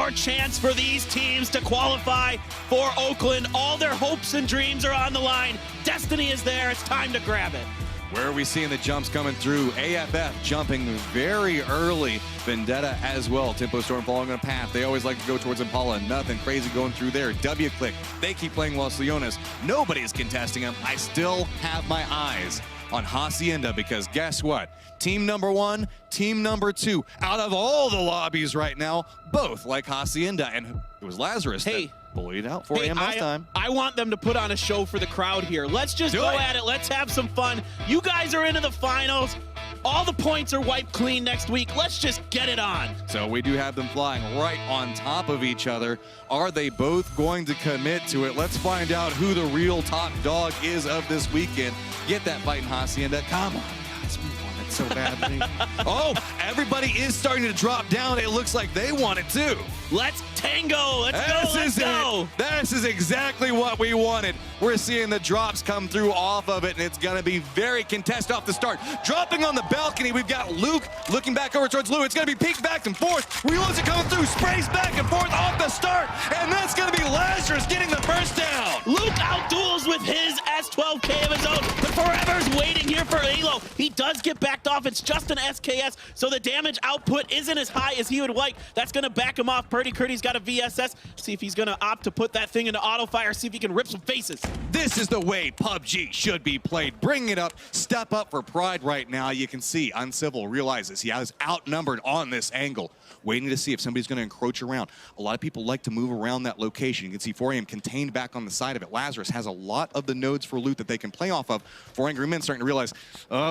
more chance for these teams to qualify for Oakland. All their hopes and dreams are on the line. Destiny is there. It's time to grab it. Where are we seeing the jumps coming through? AFF jumping very early. Vendetta as well. Tempo Storm following a path. They always like to go towards Impala. Nothing crazy going through there. W-Click. They keep playing Los Leones. Nobody's contesting them. I still have my eyes on Hacienda because guess what? Team number 1, team number 2. Out of all the lobbies right now, both like Hacienda. And it was Lazarus that bullied out 4 a.m. last time. I want them to put on a show for the crowd here. Let's just go at it. Let's have some fun. You guys are into the finals. All the points are wiped clean next week. Let's just get it on. So we do have them flying right on top of each other. Are they both going to commit to it? Let's find out who the real top dog is of this weekend. Get that fight in Hacienda. Come on, guys. We want it so badly. Oh, everybody is starting to drop down. It looks like they want it too. Let's tango. Let's go. This is exactly what we wanted. We're seeing the drops come through off of it, and it's going to be very contested off the start. Dropping on the balcony, we've got Luke looking back over towards Lou. It's going to be peeked back and forth. Reloads it coming through, sprays back and forth off the start, and that's going to be Lazarus getting the first down. Luke outduels with his S12K of his own, but Forever's waiting here for Alo. He does get backed off. It's just an SKS, so the damage output isn't as high as he would like. That's going to back him off. Purdy Curdy's got a VSS. See if he's going to opt to put that thing into auto fire, see if he can rip some faces. This is the way PUBG should be played. Bring it up, step up for pride right now. You can see Uncivil realizes he is outnumbered on this angle, waiting to see if somebody's going to encroach around. A lot of people like to move around that location. You can see 4AM contained back on the side of it. Lazarus has a lot of the nodes for loot that they can play off of. 4 Angry Men starting to realize,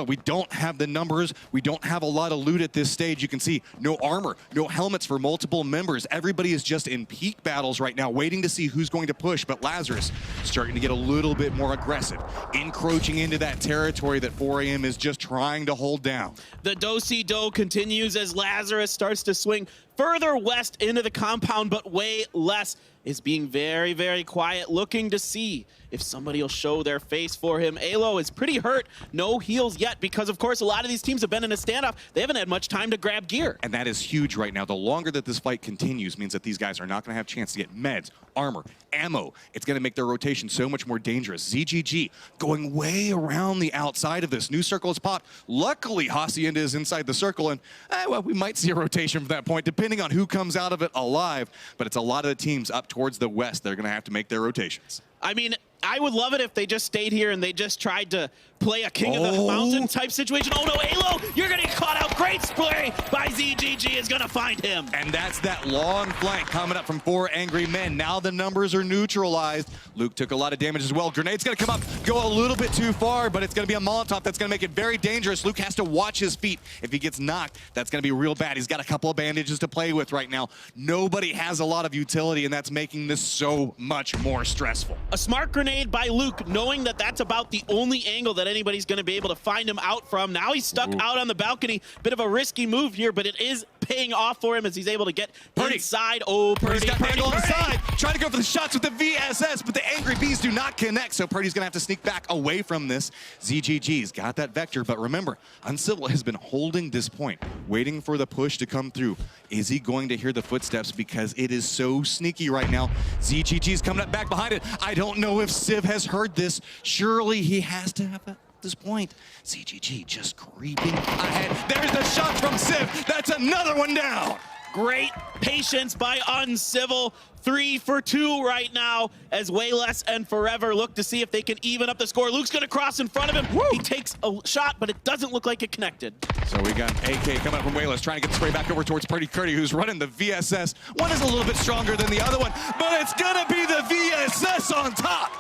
we don't have the numbers. We don't have a lot of loot at this stage. You can see no armor, no helmets for multiple members. Everybody is just in peak battles right now, waiting to see who's going to push. But Lazarus starting to get a little bit more aggressive, encroaching into that territory that 4AM is just trying to hold down. The do-si-do continues as Lazarus starts to swing further west into the compound, but way less. Is being very, very quiet, looking to see if somebody will show their face for him. Alo is pretty hurt. No heals yet because, of course, a lot of these teams have been in a standoff. They haven't had much time to grab gear. And that is huge right now. The longer that this fight continues means that these guys are not going to have a chance to get meds, armor, ammo. It's going to make their rotation so much more dangerous. ZGG going way around the outside of this. New circle is popped. Luckily, Hacienda is inside the circle, and well, we might see a rotation from that point, depending on who comes out of it alive. But it's a lot of the teams up towards the west that are going to have to make their rotations. I mean, I would love it if they just stayed here and they just tried to play a King of the Mountain type situation. Oh no, Alo, you're gonna get caught out. Great spray by ZGG is gonna find him. And that's that long flank coming up from 4 Angry Men. Now the numbers are neutralized. Luke took a lot of damage as well. Grenade's gonna come up, go a little bit too far, but it's gonna be a Molotov that's gonna make it very dangerous. Luke has to watch his feet. If he gets knocked, that's gonna be real bad. He's got a couple of bandages to play with right now. Nobody has a lot of utility, and that's making this so much more stressful. A smart grenade by Luke, knowing that that's about the only angle that anybody's going to be able to find him out from. Now he's stuck out on the balcony. Bit of a risky move here, but it is paying off for him as he's able to get inside. Oh, Purdy's got the angle on the side, trying to go for the shots with the VSS, but the Angry Bees do not connect, so Purdy's going to have to sneak back away from this. ZGG's got that vector, but remember, Uncivil has been holding this point, waiting for the push to come through. Is he going to hear the footsteps? Because it is so sneaky right now. ZGG's coming up back behind it. I don't know if Civ has heard this. Surely he has to have at this point. ZGG just creeping ahead. There's the shot from Civ. That's another one down. Great patience by Uncivil. 3 for 2 right now as Wayless and Forever look to see if they can even up the score. Luke's gonna cross in front of him. He takes a shot, but it doesn't look like it connected. So we got AK coming up from Wayless, trying to get the spray back over towards Purdy Curdy, who's running the VSS. One is a little bit stronger than the other one, but it's gonna be the VSS on top.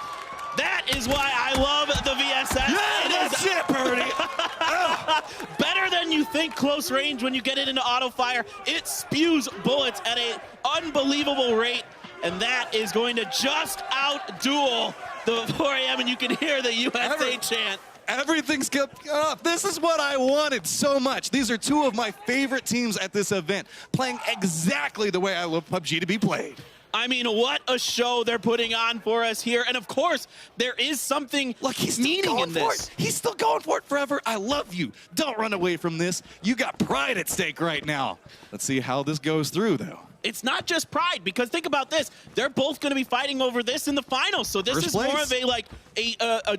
That is why I love the VSS. Yeah, that's it, Purdy. Better than you think close range when you get it into auto fire. It spews bullets at an unbelievable rate, and that is going to just outduel the 4AM, and you can hear the USA chant. Everything's up. This is what I wanted so much. These are two of my favorite teams at this event, playing exactly the way I love PUBG to be played. I mean, what a show they're putting on for us here. And of course, there is something meaning in this. He's still going for it forever. I love you. Don't run away from this. You got pride at stake right now. Let's see how this goes through, though. it's not just Pride, because think about this. They're both going to be fighting over this in the finals. So this First is place. more of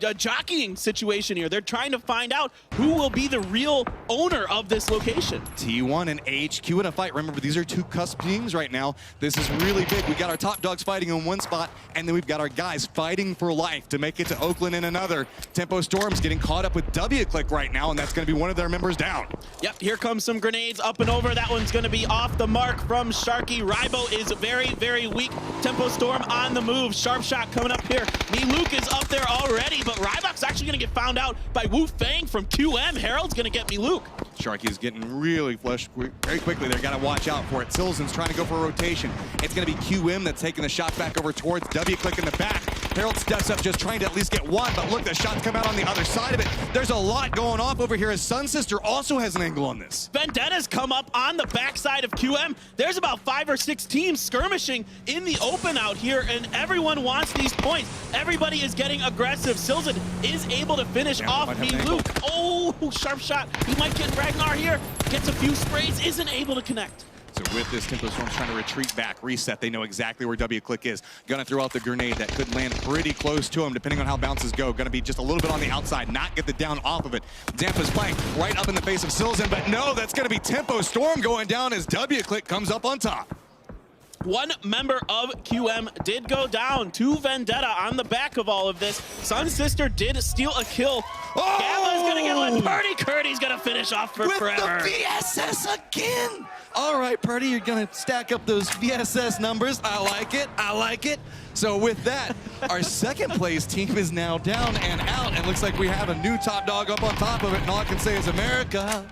a jockeying situation here. They're trying to find out who will be the real owner of this location. T1 and HQ in a fight. Remember, these are two cusp teams right now. This is really big. We got our top dogs fighting in one spot, and then we've got our guys fighting for life to make it to Oakland in another. Tempo Storm's getting caught up with W-Click right now, and that's going to be one of their members down. Yep, here comes some grenades up and over. That one's going to be off the mark from Sharky. Rybo is very, very weak. Tempo Storm on the move. Sharp shot coming up here. Luke is up there already, but Rybok's actually going to get found out by Wu Fang from QM. Harold's going to get Luke. Sharky is getting really flushed very quickly. They're got to watch out for it. Silzen's trying to go for a rotation. It's going to be QM that's taking the shot back over towards W-Click in the back. Harold steps up just trying to at least get one, but look, the shots come out on the other side of it. There's a lot going off over here as Sun Sister also has an angle on this. Vendetta's come up on the backside of QM. There's about 5 or 6 teams skirmishing in the open out here, and everyone wants these points. Everybody is getting aggressive. Silzen is able to finish off Luke. Oh, sharp shot. He might get Ragnar here. Gets a few sprays, isn't able to connect. So with this, Tempo Storm's trying to retreat back, reset. They know exactly where W-Click is. Gonna throw out the grenade that could land pretty close to him, depending on how bounces go. Gonna be just a little bit on the outside, not get the down off of it. Zampa's playing right up in the face of Silzen, but no, that's gonna be Tempo Storm going down as W-Click comes up on top. One member of QM did go down to Vendetta on the back of all of this. Sun Sister did steal a kill. Oh! Gamma's gonna get one. Purdy Curdy's gonna finish off for forever. With the VSS again. All right, Purdy, you're gonna stack up those VSS numbers. I like it, I like it. So with that, our second place team is now down and out, and looks like we have a new top dog up on top of it, and all I can say is America.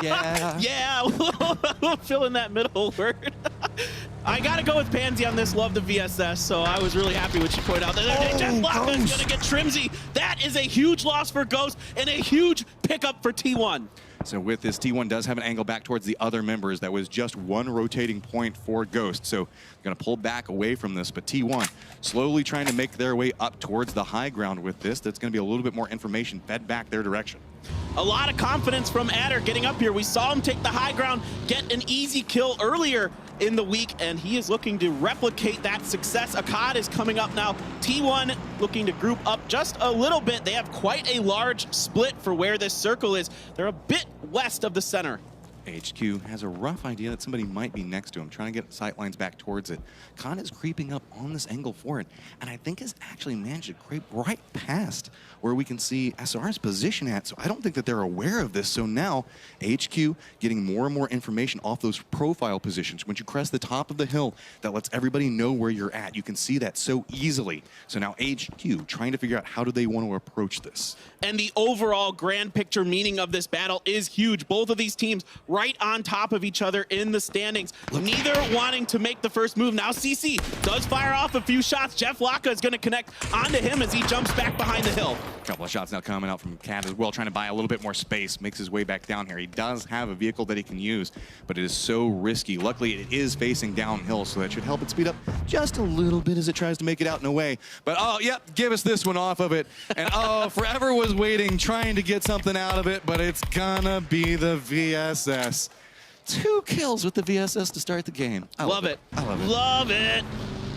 Yeah. Yeah, fill in that middle word. I gotta go with Pansy on this. Love the VSS, so I was really happy when she pointed out that Jeff Blocka is gonna get Trimsy. That is a huge loss for Ghost and a huge pickup for T1. So with this, T1 does have an angle back towards the other members. That was just one rotating point for Ghost. So going to pull back away from this, but T1 slowly trying to make their way up towards the high ground with this. That's going to be a little bit more information fed back their direction. A lot of confidence from Adder getting up here. We saw him take the high ground, get an easy kill earlier in the week, and he is looking to replicate that success. Akkad is coming up now. T1 looking to group up just a little bit. They have quite a large split for where this circle is. They're a bit west of the center. HQ has a rough idea that somebody might be next to him, trying to get sight lines back towards it. Khan is creeping up on this angle for it, and I think has actually managed to creep right past where we can see SR's position at, so I don't think that they're aware of this. So now, HQ getting more and more information off those profile positions. Once you crest the top of the hill, that lets everybody know where you're at. You can see that so easily. So now HQ trying to figure out how do they want to approach this. And the overall grand picture meaning of this battle is huge. Both of these teams right on top of each other in the standings. Neither wanting to make the first move. Now CC does fire off a few shots. Jeff Laka is going to connect onto him as he jumps back behind the hill. A couple of shots now coming out from Cat as well, trying to buy a little bit more space, makes his way back down here. He does have a vehicle that he can use, but it is so risky. Luckily, it is facing downhill, so that should help it speed up just a little bit as it tries to make it out in a way. But oh, yep, give us this one off of it. And oh, Forever was waiting, trying to get something out of it, but it's gonna be the VSS. 2 kills with the VSS to start the game. I love it. I love it. Love it.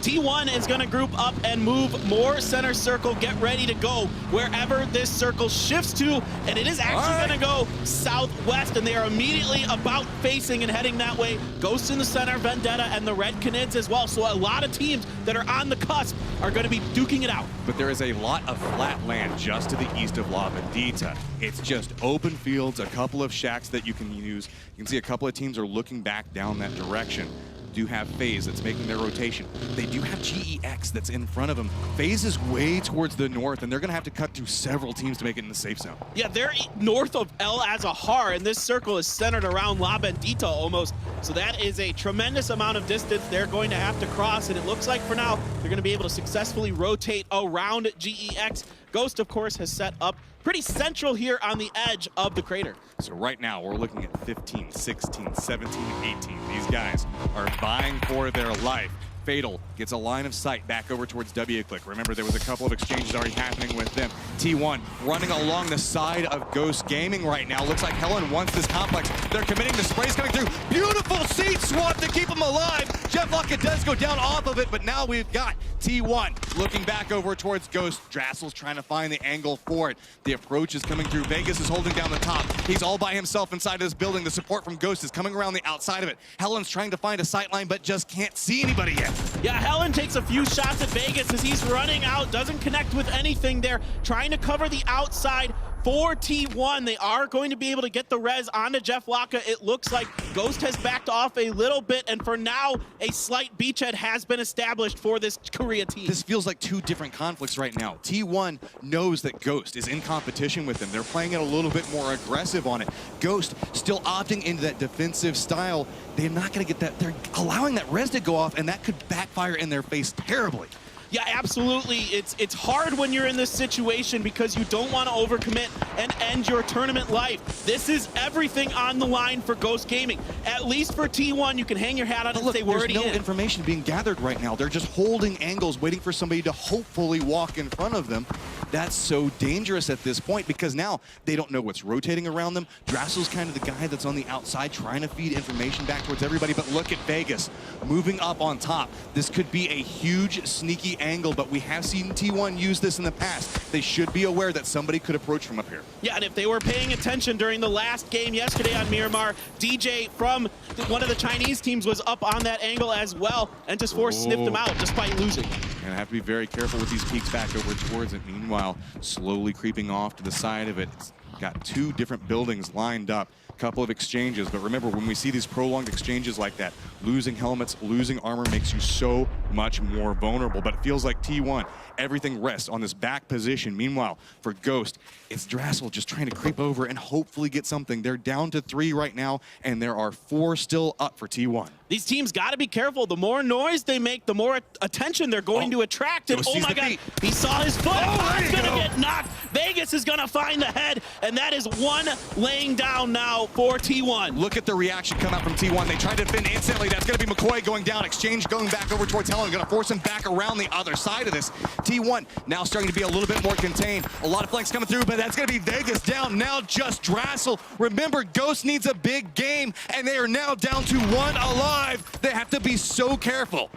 T1 is going to group up and move more center circle. Get ready to go wherever this circle shifts to, and it is actually going to go southwest, and they are immediately about facing and heading that way. Ghost in the center, Vendetta, and the Red Canids as well. So a lot of teams that are on the cusp are going to be duking it out. But there is a lot of flat land just to the east of La Bendita. It's just open fields, a couple of shacks that you can use. You can see a couple of teams are looking back down that direction. Do have Faze that's making their rotation. They do have GEX that's in front of them. Faze is way towards the north, and they're going to have to cut through several teams to make it in the safe zone. Yeah, they're north of El Azahar, and this circle is centered around La Bendita almost. So that is a tremendous amount of distance they're going to have to cross, and it looks like for now they're going to be able to successfully rotate around GEX. Ghost, of course, has set up pretty central here on the edge of the crater. So right now we're looking at 15, 16, 17, 18. These guys are vying for their life. Fatal gets a line of sight back over towards W-Click. Remember, there was a couple of exchanges already happening with them. T1 running along the side of Ghost Gaming right now. Looks like Helen wants this complex. They're committing the sprays coming through. Beautiful seed swap to keep him alive. Jeff Locke does go down off of it, but now we've got T1 looking back over towards Ghost. Drassel's trying to find the angle for it. The approach is coming through. Vegas is holding down the top. He's all by himself inside of this building. The support from Ghost is coming around the outside of it. Helen's trying to find a sight line, but just can't see anybody yet. Yeah, Helen takes a few shots at Vegas as he's running out, doesn't connect with anything there, trying to cover the outside for T1. They are going to be able to get the res onto Jeff Locke. It looks like Ghost has backed off a little bit, and for now, a slight beachhead has been established for this Korea team. This feels like two different conflicts right now. T1 knows that Ghost is in competition with them. They're playing it a little bit more aggressive on it. Ghost still opting into that defensive style. They're not going to get that. They're allowing that res to go off, and that could backfire in their face terribly. Yeah, absolutely. It's hard when you're in this situation because you don't want to overcommit and end your tournament life. This is everything on the line for Ghost Gaming. At least for T1, you can hang your hat on it and say we're already in. There's no information being gathered right now. They're just holding angles, waiting for somebody to hopefully walk in front of them. That's so dangerous at this point because now they don't know what's rotating around them. Drassel's kind of the guy that's on the outside trying to feed information back towards everybody, but look at Vegas moving up on top. This could be a huge, sneaky angle, but we have seen T1 use this in the past. They should be aware that somebody could approach from up here. Yeah, and if they were paying attention during the last game yesterday on Miramar, DJ from one of the Chinese teams was up on that angle as well and just sniffed him out despite losing. And I have to be very careful with these peeks back over towards it. Meanwhile, slowly creeping off to the side of it. It's got two different buildings lined up. Couple of exchanges, but remember, when we see these prolonged exchanges like that, losing helmets, losing armor makes you so much more vulnerable. But it feels like T1, everything rests on this back position. Meanwhile, for Ghost, it's Drassel just trying to creep over and hopefully get something. They're down to 3 right now, and there are 4 still up for T1. These teams got to be careful. The more noise they make, the more attention they're going to attract. And oh my God, he saw his foot. He's going to get knocked. Vegas is going to find the head, and that is one laying down now for T1. Look at the reaction come out from T1. They tried to defend instantly. That's going to be McCoy going down. Exchange going back over towards Helen. Going to force him back around the other side of this. T1 now starting to be a little bit more contained. A lot of flanks coming through, but that's going to be Vegas down. Now just Drassel. Remember, Ghost needs a big game, and they are now down to 1 alive. They have to be so careful.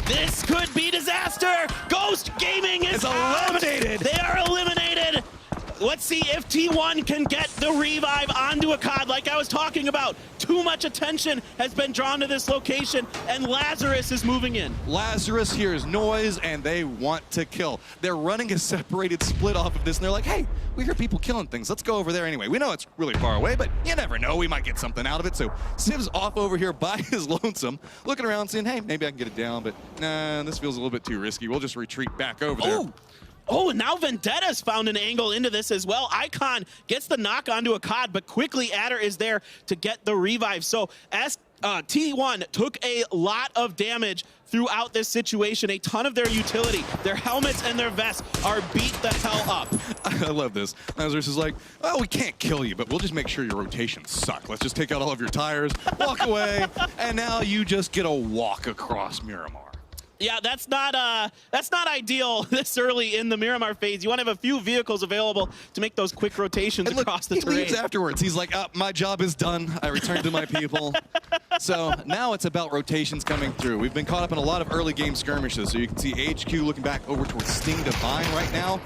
This could be disaster. Ghost Gaming is eliminated. They are eliminated. Let's see if T1 can get the revive onto a COD like I was talking about. Too much attention has been drawn to this location, and Lazarus is moving in. Lazarus hears noise, and they want to kill. They're running a separated split off of this, and they're like, hey, we hear people killing things. Let's go over there anyway. We know it's really far away, but you never know. We might get something out of it. So Siv's off over here by his lonesome, looking around, saying, hey, maybe I can get it down, but nah, this feels a little bit too risky. We'll just retreat back over there. Oh, and now Vendetta's found an angle into this as well. Icon gets the knock onto a COD, but quickly Adder is there to get the revive. So as T1 took a lot of damage throughout this situation, a ton of their utility, their helmets and their vests are beat the hell up. I love this. Lazarus is like, well, we can't kill you, but we'll just make sure your rotations suck. Let's just take out all of your tires, walk away, and now you just get a walk across Miramar. Yeah, that's not ideal this early in the Miramar phase. You want to have a few vehicles available to make those quick rotations across the terrain. He leaves afterwards. He's like, my job is done. I return to my people. So now it's about rotations coming through. We've been caught up in a lot of early game skirmishes. So you can see HQ looking back over towards Sting Divine right now.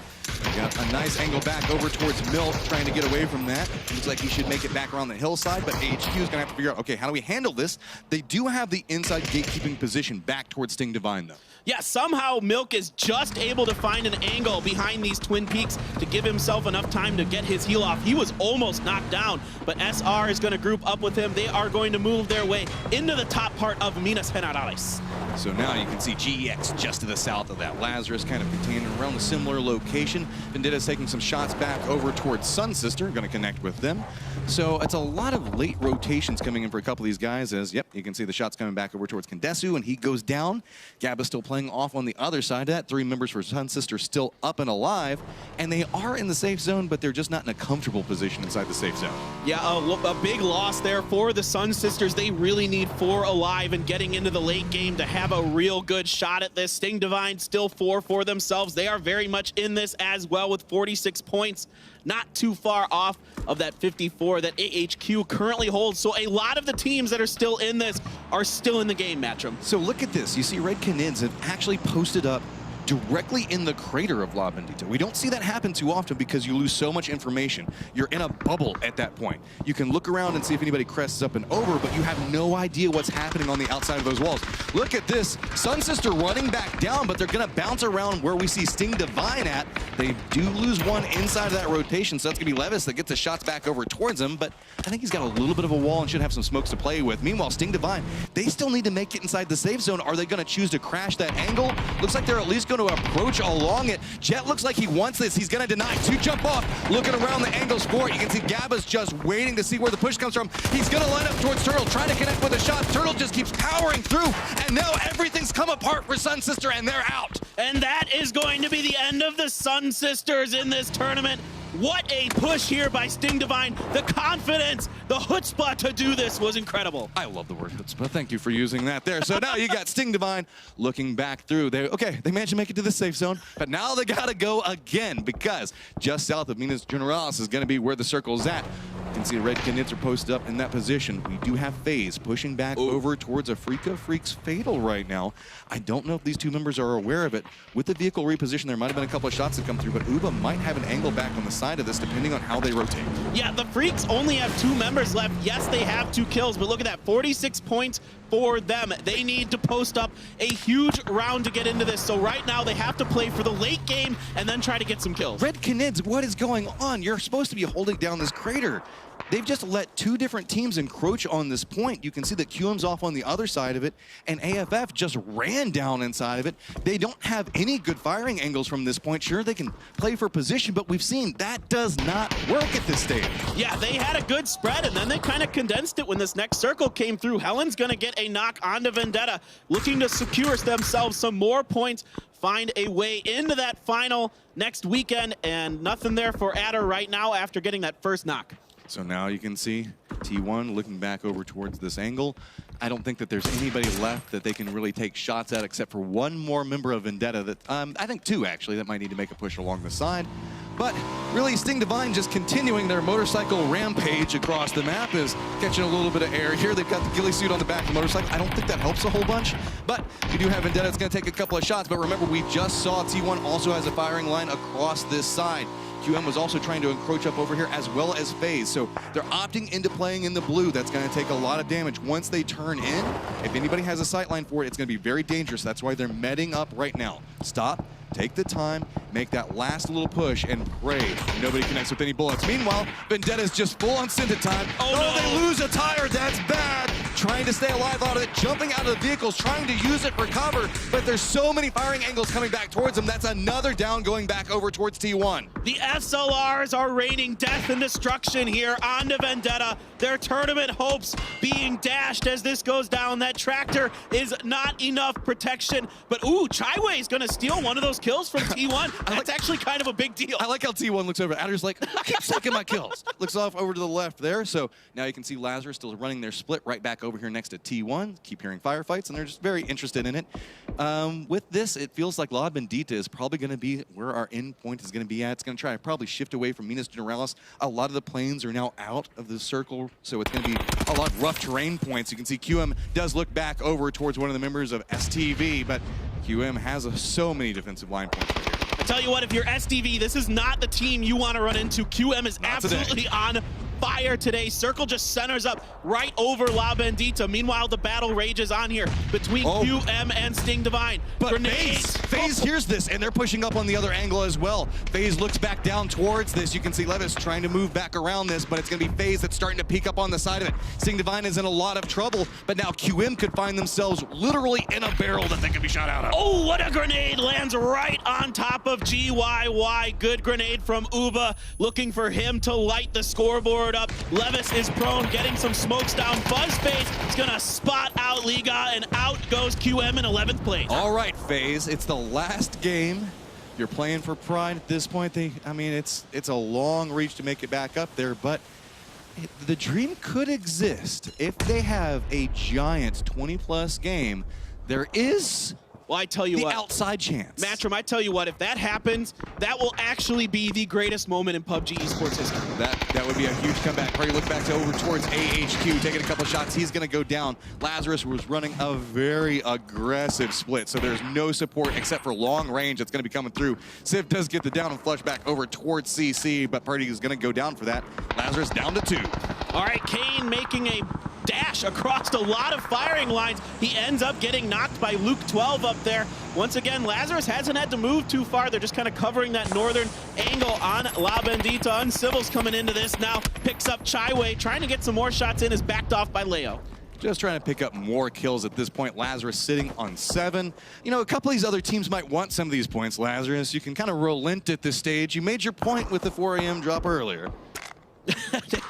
Got a nice angle back over towards Milk, trying to get away from that. Looks like he should make it back around the hillside, but HQ is going to have to figure out, okay, how do we handle this? They do have the inside gatekeeping position back towards Sting Divine, though. Yeah, somehow Milk is just able to find an angle behind these Twin Peaks to give himself enough time to get his heal off. He was almost knocked down, but SR is going to group up with him. They are going to move their way into the top part of Minas Generales. So now you can see GEX just to the south of that. Lazarus kind of contained around a similar location. Vendetta's taking some shots back over towards Sun Sister, going to connect with them. So it's a lot of late rotations coming in for a couple of these guys as, yep, you can see the shots coming back over towards Kendesu, and he goes down. Gabba's still playing off on the other side of that. 3 members for Sun Sister still up and alive, and they are in the safe zone, but they're just not in a comfortable position inside the safe zone. Yeah, a big loss there for the Sun Sisters. They really need 4 alive and getting into the late game to have a real good shot at this. Sting Divine still 4 for themselves. They are very much in this as well with 46 points. Not too far off of that 54 that AHQ currently holds. So a lot of the teams that are still in this are still in the game, Matcham. So look at this. You see Red Canids have actually posted up directly in the crater of La Bendita. We don't see that happen too often because you lose so much information. You're in a bubble at that point. You can look around and see if anybody crests up and over, but you have no idea what's happening on the outside of those walls. Look at this. Sun Sister running back down, but they're going to bounce around where we see Sting Divine at. They do lose one inside of that rotation, so that's going to be Levis that gets the shots back over towards him, but I think he's got a little bit of a wall and should have some smokes to play with. Meanwhile, Sting Divine, they still need to make it inside the safe zone. Are they going to choose to crash that angle? Looks like they're at least going to approach along it. Jet looks like he wants this. He's going to deny. 2 jump off, looking around the angles for it. You can see Gabba's just waiting to see where the push comes from. He's going to line up towards Turtle, trying to connect with a shot. Turtle just keeps powering through, and now everything's come apart for Sun Sister, and they're out. And that is going to be the end of the Sun Sisters in this tournament. What a push here by Sting Divine. The confidence, the chutzpah to do this was incredible. I love the word chutzpah. Thank you for using that there. So now you got Sting Divine looking back through. They managed to make it to the safe zone, but now they got to go again because just south of Minas Generalis is going to be where the circle's at. You can see the Red Canids are posted up in that position. We do have Faze pushing back over towards a Freaka Freaks Fatal right now. I don't know if these 2 members are aware of it. With the vehicle reposition, there might have been a couple of shots that come through, but Uba might have an angle back on the side of this depending on how they rotate. Yeah, the Freaks only have 2 members left. Yes, they have 2 kills, but look at that, 46 points for them. They need to post up a huge round to get into this. So right now they have to play for the late game and then try to get some kills. Red Canids, what is going on? You're supposed to be holding down this crater. They've just let 2 different teams encroach on this point. You can see that QM's off on the other side of it, and AFF just ran down inside of it. They don't have any good firing angles from this point. Sure, they can play for position, but we've seen that does not work at this stage. Yeah, they had a good spread, and then they kind of condensed it when this next circle came through. Helen's going to get a knock onto Vendetta, looking to secure themselves some more points, find a way into that final next weekend, and nothing there for Adder right now after getting that first knock. So now you can see T1 looking back over towards this angle. I don't think that there's anybody left that they can really take shots at except for 1 more member of Vendetta that, I think 2 actually, that might need to make a push along the side. But really, Sting Divine just continuing their motorcycle rampage across the map is catching a little bit of air here. They've got the ghillie suit on the back of the motorcycle. I don't think that helps a whole bunch, but you do have Vendetta that's going to take a couple of shots. But remember, we just saw T1 also has a firing line across this side. QM was also trying to encroach up over here as well as Faze. So they're opting into playing in the blue. That's going to take a lot of damage. Once they turn in, if anybody has a sight line for it, it's going to be very dangerous. That's why they're medding up right now. Stop, take the time, make that last little push, and pray nobody connects with any bullets. Meanwhile, Vendetta's just full on Synta time. Oh, no. They lose a tire. That's bad. Trying to stay alive out of it, jumping out of the vehicles, trying to use it for cover, but there's so many firing angles coming back towards them. That's another down going back over towards T1. The SLRs are raining death and destruction here onto Vendetta. Their tournament hopes being dashed as this goes down. That tractor is not enough protection, but ooh, Chaiwei is going to steal one of those kills from T1. That's actually kind of a big deal. I like how T1 looks over. Adder's like, keep taking my kills. Looks off over to the left there. So now you can see Lazarus still running their split right back over here next to T1. Keep hearing firefights, and they're just very interested in it. With this, it feels like La Bendita is probably going to be where our end point is going to be at. It's going to try to probably shift away from Minas Generalis. A lot of the planes are now out of the circle, so it's going to be a lot of rough terrain points. You can see QM does look back over towards one of the members of STV, but QM has so many defensive line points right here. I tell you what, if you're STV, this is not the team you want to run into. QM is absolutely on fire today. Circle just centers up right over La Bandita. Meanwhile, the battle rages on here between QM and Sting Divine. But Grenades. Faze hears this, and they're pushing up on the other angle as well. Faze looks back down towards this. You can see Levis trying to move back around this, but it's going to be Faze that's starting to peek up on the side of it. Sting Divine is in a lot of trouble, but now QM could find themselves literally in a barrel that they could be shot out of. Oh, what a grenade lands right on top of GYY. Good grenade from Uba, looking for him to light the scoreboard up. Levis is prone, getting some smokes down. Fuzzface is gonna spot out Liga, and out goes QM in 11th place. All right, Faze, it's the last game. You're playing for Pride at this point. I mean, it's a long reach to make it back up there, but the dream could exist if they have a giant 20-plus game. There is well, I tell you the what, outside chance. Matchroom, I tell you what, if that happens, that will actually be the greatest moment in PUBG esports history. That would be a huge comeback. Party look back to over towards AHQ, taking a couple shots. He's going to go down. Lazarus was running a very aggressive split, so there's no support except for long range that's going to be coming through. Civ does get the down and flush back over towards CC, but Party is going to go down for that. Lazarus down to 2. All right, Kane making a dash across a lot of firing lines. He ends up getting knocked by Luke 12 up there. Once again, Lazarus hasn't had to move too far. They're just kind of covering that northern angle on La Bandita. Uncivil's coming into this now. Picks up Chaiwei, trying to get some more shots in, is backed off by Leo. Just trying to pick up more kills at this point. Lazarus sitting on 7. You know, a couple of these other teams might want some of these points, Lazarus. You can kind of relent at this stage. You made your point with the 4 a.m. drop earlier.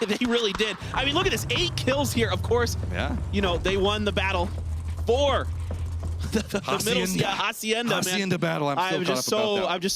They really did. I mean, look at this, 8 kills here. Of course, yeah. You know, they won the battle for the Hacienda, man. Hacienda battle. I'm just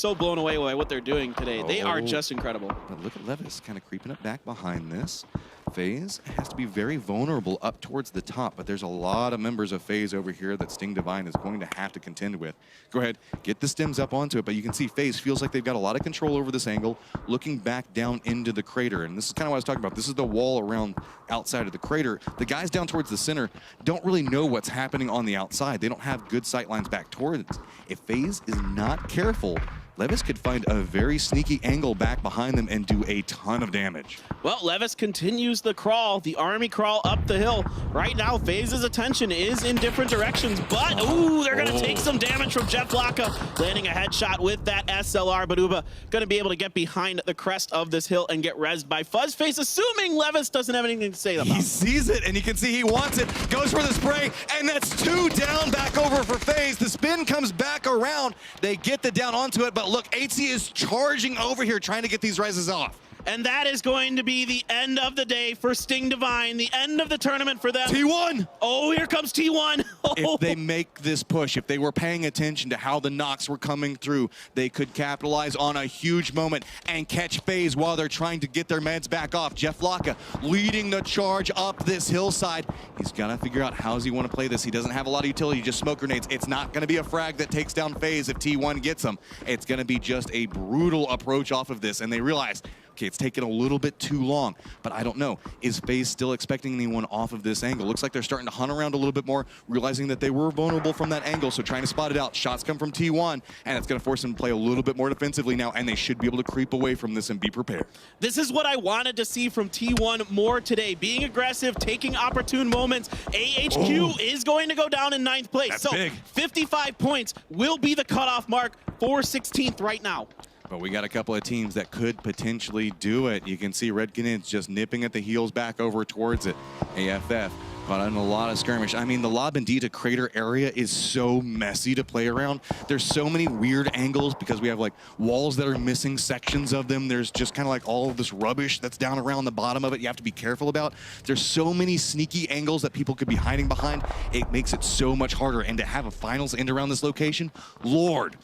so blown away by what they're doing today. They are just incredible. But look at Levis kind of creeping up back behind this. Faze has to be very vulnerable up towards the top, but there's a lot of members of Faze over here that Sting Divine is going to have to contend with. Go ahead, get the stims up onto it, but you can see Faze feels like they've got a lot of control over this angle, looking back down into the crater. And this is kind of what I was talking about. This is the wall around outside of the crater. The guys down towards the center don't really know what's happening on the outside. They don't have good sight lines back towards. If Faze is not careful, Levis could find a very sneaky angle back behind them and do a ton of damage. Well, Levis continues the crawl, the army crawl up the hill. Right now, Faze's attention is in different directions, but ooh, they're gonna take some damage from Jeff Laka, landing a headshot with that SLR. But Uba gonna be able to get behind the crest of this hill and get rezzed by Fuzzface, assuming Levis doesn't have anything to say about it. He sees it, and you can see he wants it, goes for the spray, and that's 2 down back over for Faze. The spin comes back around. They get the down onto it, but look, HC is charging over here trying to get these rises off. And that is going to be the end of the day for Sting Divine, the end of the tournament for them. T1! Oh, here comes T1. Oh. If they make this push, if they were paying attention to how the knocks were coming through, they could capitalize on a huge moment and catch Faze while they're trying to get their meds back off. Jeff Laka leading the charge up this hillside. He's got to figure out how does he want to play this. He doesn't have a lot of utility, just smoke grenades. It's not going to be a frag that takes down Faze if T1 gets him. It's going to be just a brutal approach off of this, and they realize, okay, it's taken a little bit too long, but I don't know. Is Faze still expecting anyone off of this angle? Looks like they're starting to hunt around a little bit more, realizing that they were vulnerable from that angle, so trying to spot it out. Shots come from T1, and it's going to force them to play a little bit more defensively now, and they should be able to creep away from this and be prepared. This is what I wanted to see from T1 more today. Being aggressive, taking opportune moments. AHQ is going to go down in 9th place. That's so big. 55 points will be the cutoff mark for 16th right now. But we got a couple of teams that could potentially do it. You can see Red Canids just nipping at the heels back over towards it. AFF caught in a lot of skirmish. I mean, the La Bandita crater area is so messy to play around. There's so many weird angles because we have like walls that are missing sections of them. There's just kind of like all of this rubbish that's down around the bottom of it you have to be careful about. There's so many sneaky angles that people could be hiding behind. It makes it so much harder. And to have a finals end around this location, Lord,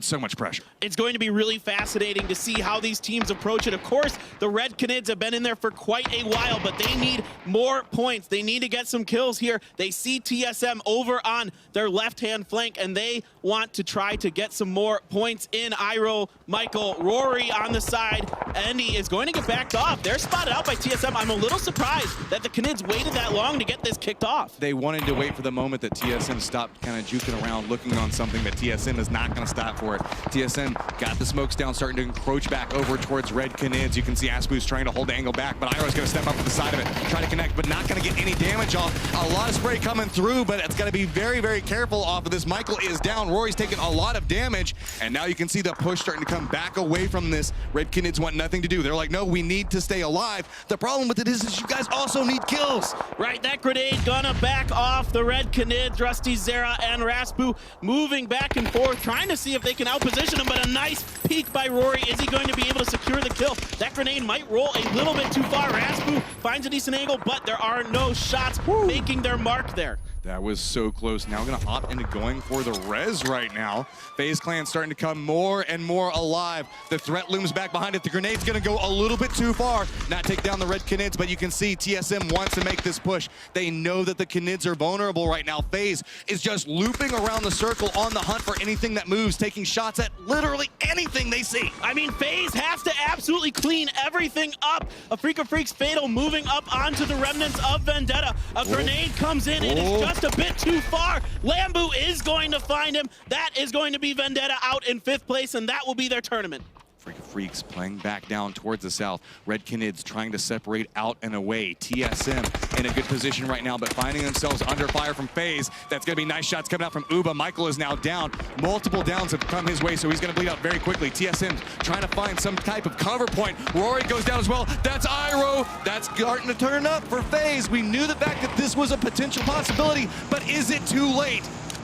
so much pressure. It's going to be really fascinating to see how these teams approach it. Of course, the Red Canids have been in there for quite a while, but they need more points. They need to get get some kills here. They see TSM over on their left-hand flank, and they want to try to get some more points in. Iroh, Michael, Rory on the side. Andy is going to get backed off. They're spotted out by TSM. I'm a little surprised that the Canids waited that long to get this kicked off. They wanted to wait for the moment that TSM stopped kind of juking around, looking on something that TSM is not going to stop for it. TSM got the smokes down, starting to encroach back over towards Red Canids. You can see Aspu's trying to hold the angle back, but Iroh's going to step up to the side of it, try to connect, but not going to get any damage off. A lot of spray coming through, but it's going to be very, very careful off of this. Michael is down. Rory's taking a lot of damage, and now you can see the push starting to come back away from this. Red Canids want nothing to do. They're like, no, we need to stay alive. The problem with it is you guys also need kills. Right, that grenade gonna back off the Red Canids. Rusty, Zera, and Raspu moving back and forth, trying to see if they can outposition him, but a nice peek by Rory. Is he going to be able to secure the kill? That grenade might roll a little bit too far. Raspu finds a decent angle, but there are no shots making their mark there. That was so close. Now going to opt into going for the res right now. Faze Clan starting to come more and more alive. The threat looms back behind it. The grenade's going to go a little bit too far. Not take down the Red Canids, but you can see TSM wants to make this push. They know that the Canids are vulnerable right now. Faze is just looping around the circle on the hunt for anything that moves, taking shots at literally anything they see. I mean, Faze has to absolutely clean everything up. A Freak of Freaks Fatal moving up onto the remnants of Vendetta. A grenade comes in. It is just a bit too far. Lambu is going to find him. That is going to be Vendetta out in 5th place, and that will be their tournament. Freak of Freaks playing back down towards the south. Red Canids trying to separate out and away. TSM in a good position right now, but finding themselves under fire from Faze. That's going to be nice shots coming out from Uba. Michael is now down. Multiple downs have come his way, so he's going to bleed out very quickly. TSM trying to find some type of cover point. Rory goes down as well. That's Iroh. That's starting to turn up for Faze. We knew the fact that this was a potential possibility, but is it too late?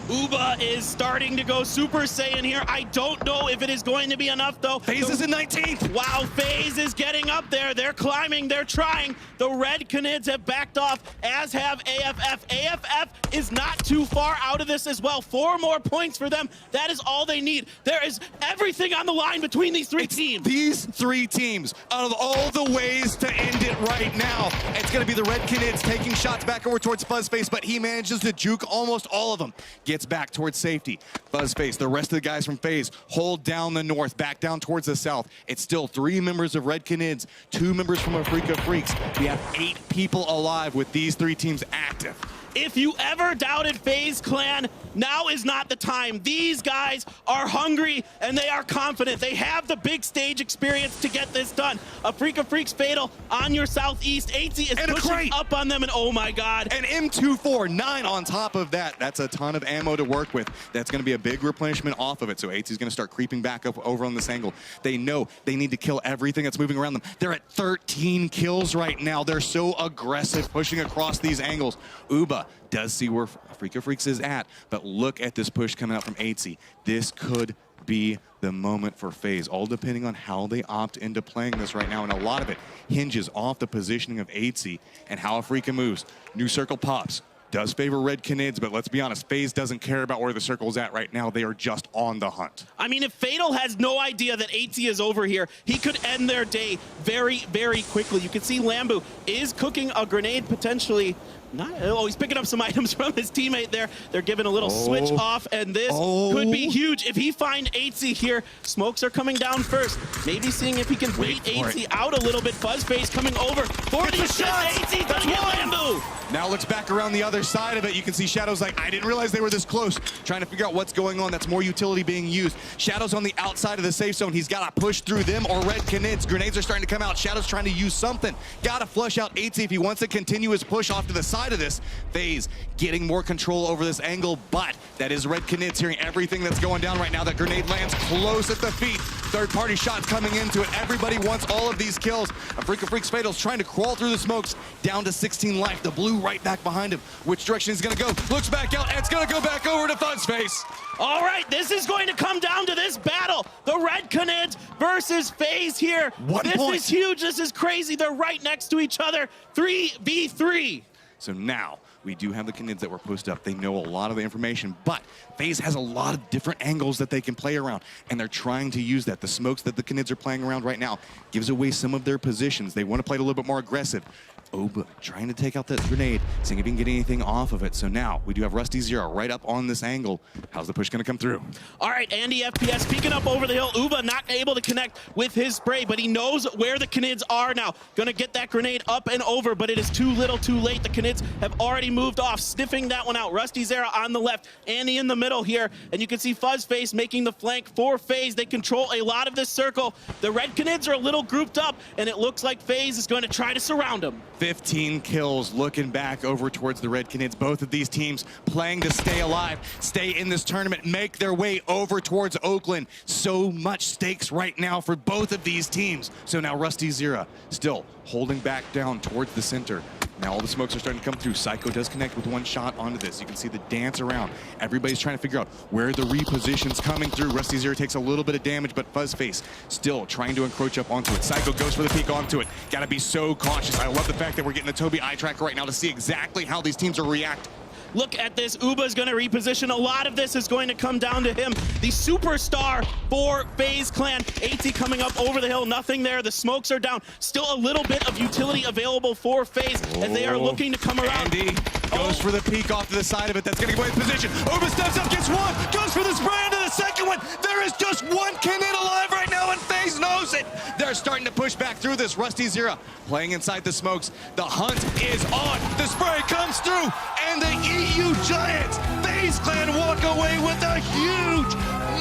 Uba is starting to go Super Saiyan here. I don't know if it is going to be enough, though. Faze is in 19th. Wow, Faze is getting up there. They're climbing. They're trying. The Red Canids have backed off, as have AFF. AFF is not too far out of this as well. 4 more points for them. That is all they need. There is everything on the line between these three teams. These 3 teams, out of all the ways to end it right now, it's going to be the Red Canids taking shots back over towards Fuzzface, but he manages to juke almost all of them. Gets back towards safety. Fuzzface, the rest of the guys from Faze hold down the north, back down towards the south. It's still 3 members of Red Canids, 2 members from a Freak of Freaks. We have 8 people alive with these 3 teams active. If you ever doubted Faze Clan, now is not the time. These guys are hungry and they are confident. They have the big stage experience to get this done. A Freak of Freaks Fatal on your southeast. 80 is pushing up on them, and oh my god. And M249 on top of that. That's a ton of ammo to work with. That's going to be a big replenishment off of it. So 80 is going to start creeping back up over on this angle. They know they need to kill everything that's moving around them. They're at 13 kills right now. They're so aggressive pushing across these angles. Uba does see where Freak of Freaks is at, but look at this push coming out from 80. This could be the moment for Faze, all depending on how they opt into playing this right now, and a lot of it hinges off the positioning of 80 and how Afrika moves. New circle pops. Does favor Red Canids, but let's be honest, Faze doesn't care about where the circle's at right now. They are just on the hunt. I mean, if Fatal has no idea that AT is over here, he could end their day very, very quickly. You can see Lambu is cooking a grenade potentially. He's picking up some items from his teammate there. They're giving a little switch off, and this could be huge. If he finds 80 here, smokes are coming down first. Maybe seeing if he can bait 80 out a little bit. Fuzzface coming over for the shot. 80 gonna get Lambu. Now looks back around the other side of it. You can see Shadow's like, I didn't realize they were this close. Trying to figure out what's going on. That's more utility being used. Shadow's on the outside of the safe zone. He's got to push through them or Red Canids. Grenades are starting to come out. Shadow's trying to use something. Got to flush out 80 if he wants to continue his push off to the side of this. Faze getting more control over this angle, but that is Red Canids hearing everything that's going down right now. That grenade lands close at the feet. Third-party shots coming into it. Everybody wants all of these kills. A Freak of Freaks Fatal's trying to crawl through the smokes. Down to 16 life. The blue right back behind him. Which direction is going to go? Looks back out, and it's going to go back over to Fuzzface. All right, this is going to come down to this battle. The Red Canids versus Faze here. This is huge. This is crazy. They're right next to each other. 3v3. So now, We do have the Canids that were posted up. They know a lot of the information, but FaZe has a lot of different angles that they can play around, and they're trying to use that. The smokes that the Canids are playing around right now gives away some of their positions. They want to play it a little bit more aggressive. Oba trying to take out that grenade, seeing if he can get anything off of it. So now we do have Rusty Zero right up on this angle. How's the push going to come through? All right, Andy FPS peeking up over the hill. Uba not able to connect with his spray, but he knows where the Canids are now. Gonna get that grenade up and over, but it is too little too late. The Canids have already moved off, sniffing that one out. Rusty Zero on the left, Andy in the middle here, and you can see Fuzzface making the flank for FaZe. They control a lot of this circle. The red Canids are a little grouped up, and it looks like FaZe is going to try to surround them. 15 kills looking back over towards the red Canids. Both of these teams playing to stay alive, stay in this tournament, make their way over towards Oakland. So much stakes right now for both of these teams. So now Rusty Zero still holding back down towards the center. Now all the smokes are starting to come through. Psycho does connect with one shot onto this. You can see the dance around. Everybody's trying to figure out where the reposition's coming through. Rusty Zero takes a little bit of damage, but Fuzzface still trying to encroach up onto it. Psycho goes for the peek onto it. Gotta be so cautious. I love the fact that we're getting the Toby eye tracker right now to see exactly how these teams are reacting. Look at this. Uba's going to reposition. A lot of this is going to come down to him. The superstar for Faze Clan. AT coming up over the hill. Nothing there. The smokes are down. Still a little bit of utility available for Faze as they are looking to come around. Andy goes for the peek off to the side of it. That's going to go in position. Uba steps up, gets one. Goes for the spray into the second one. There is just one Canid alive right now, and Faze knows it. They're starting to push back through this. Rusty Zero playing inside the smokes. The hunt is on. The spray comes through, and the EU Giants, Faze Clan walk away with a huge,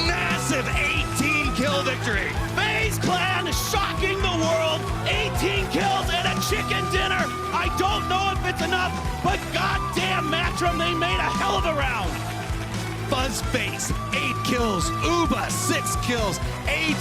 massive 18-kill victory. Faze Clan shocking the world. 18 kills and a chicken dinner. I don't know if it's enough, but goddamn Matrim, they made a hell of a round. Fuzzface, 8 kills. Uba, 6 kills. 8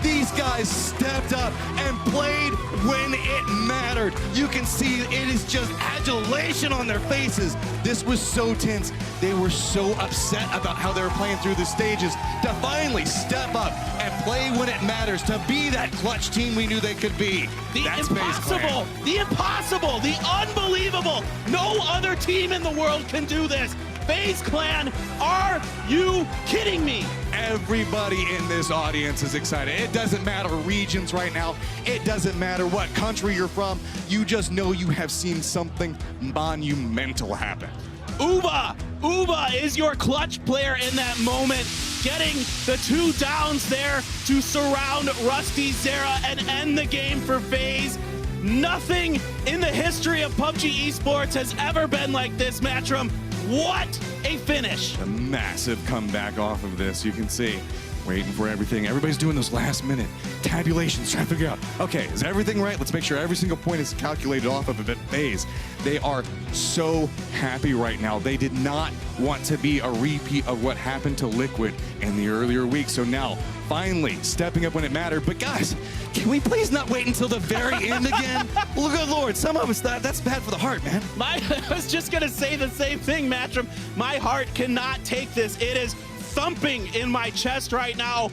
These guys stepped up and played when it mattered. You can see it is just adulation on their faces. This was so tense. They were so upset about how they were playing through the stages to finally step up and play when it matters, to be that clutch team we knew they could be. That's impossible, the impossible, the unbelievable. No other team in the world can do this. Faze Clan, are you kidding me? Everybody in this audience is excited. It doesn't matter regions right now. It doesn't matter what country you're from. You just know you have seen something monumental happen. Uba is your clutch player in that moment, getting the 2 downs there to surround Rusty Zero and end the game for FaZe. Nothing in the history of PUBG esports has ever been like this, Matrim. What a finish. A massive comeback off of this, you can see. Waiting for everything. Everybody's doing those last minute tabulations, trying to figure out, okay, is everything right? Let's make sure every single point is calculated off of it. FaZe, they are so happy right now. They did not want to be a repeat of what happened to Liquid in the earlier weeks. So now, finally, stepping up when it mattered. But guys, can we please not wait until the very end again? Well, good Lord, some of us thought that's bad for the heart, man. I was just gonna say the same thing, Matrim. My heart cannot take this. It is thumping in my chest right now.